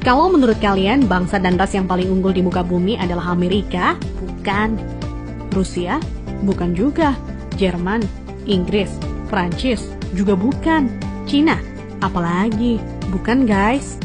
Kalau menurut kalian bangsa dan ras yang paling unggul di muka bumi adalah Amerika? Bukan. Rusia? Bukan juga. Jerman? Inggris? Prancis? Juga bukan. Cina? Apalagi? Bukan guys.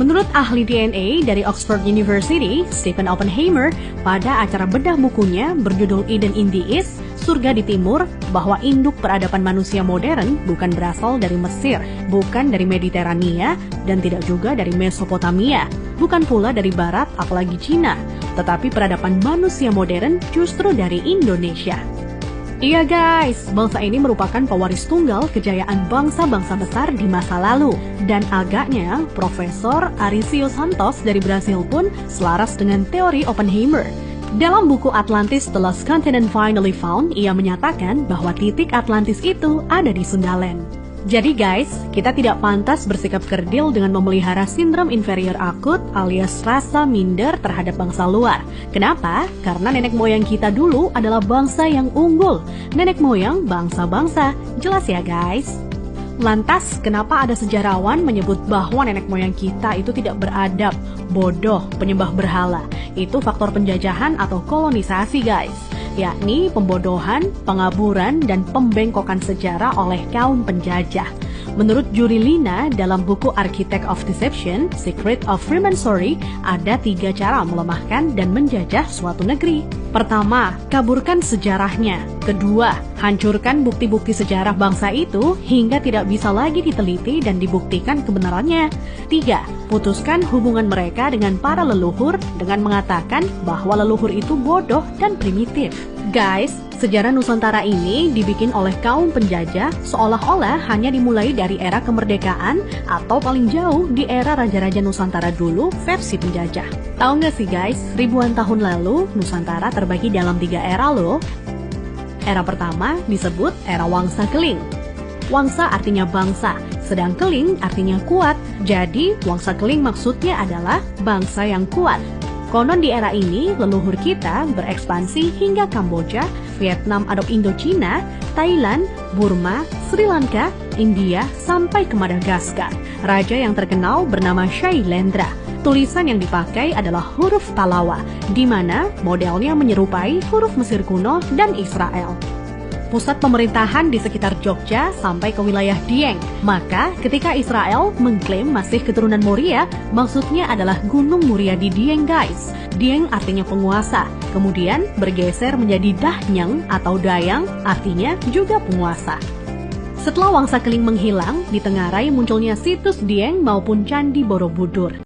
Menurut ahli DNA dari Oxford University, Stephen Oppenheimer, pada acara bedah bukunya berjudul Eden in the East, Surga di Timur, bahwa induk peradaban manusia modern bukan berasal dari Mesir, bukan dari Mediterania, dan tidak juga dari Mesopotamia, bukan pula dari Barat apalagi Cina, tetapi peradaban manusia modern justru dari Indonesia. Iya guys, bangsa ini merupakan pewaris tunggal kejayaan bangsa-bangsa besar di masa lalu. Dan agaknya, Profesor Arício Santos dari Brasil pun selaras dengan teori Oppenheimer. Dalam buku Atlantis The Lost Continent Finally Found, ia menyatakan bahwa titik Atlantis itu ada di Sundaland. Jadi guys, kita tidak pantas bersikap kerdil dengan memelihara sindrom inferior akut alias rasa minder terhadap bangsa luar. Kenapa? Karena nenek moyang kita dulu adalah bangsa yang unggul. Nenek moyang bangsa-bangsa. Jelas ya guys? Lantas, kenapa ada sejarawan menyebut bahwa nenek moyang kita itu tidak beradab, bodoh, penyembah berhala? Itu faktor penjajahan atau kolonisasi guys, yakni pembodohan, pengaburan, dan pembengkokan sejarah oleh kaum penjajah. Menurut Juri Lina dalam buku Architect of Deception, Secret of Freemasonry, ada 3 cara melemahkan dan menjajah suatu negeri. Pertama, kaburkan sejarahnya. Kedua, hancurkan bukti-bukti sejarah bangsa itu hingga tidak bisa lagi diteliti dan dibuktikan kebenarannya. 3, putuskan hubungan mereka dengan para leluhur dengan mengatakan bahwa leluhur itu bodoh dan primitif. Guys, sejarah Nusantara ini dibikin oleh kaum penjajah seolah-olah hanya dimulai dari era kemerdekaan atau paling jauh di era Raja-Raja Nusantara dulu versi penjajah. Tahu nggak sih guys, ribuan tahun lalu Nusantara terbagi dalam 3 era loh. Era pertama disebut era Wangsa Keling. Wangsa artinya bangsa, sedang Keling artinya kuat. Jadi Wangsa Keling maksudnya adalah bangsa yang kuat. Konon di era ini, leluhur kita berekspansi hingga Kamboja, Vietnam atau Indochina, Thailand, Burma, Sri Lanka, India, sampai ke Madagaskar. Raja yang terkenal bernama Shailendra. Tulisan yang dipakai adalah huruf Talawa, di mana modelnya menyerupai huruf Mesir kuno dan Israel. Pusat pemerintahan di sekitar Jogja sampai ke wilayah Dieng. Maka ketika Israel mengklaim masih keturunan Moria, maksudnya adalah Gunung Muria di Dieng guys. Dieng artinya penguasa, kemudian bergeser menjadi Dahnyang atau Dayang, artinya juga penguasa. Setelah Wangsa Keling menghilang, ditengarai munculnya situs Dieng maupun Candi Borobudur.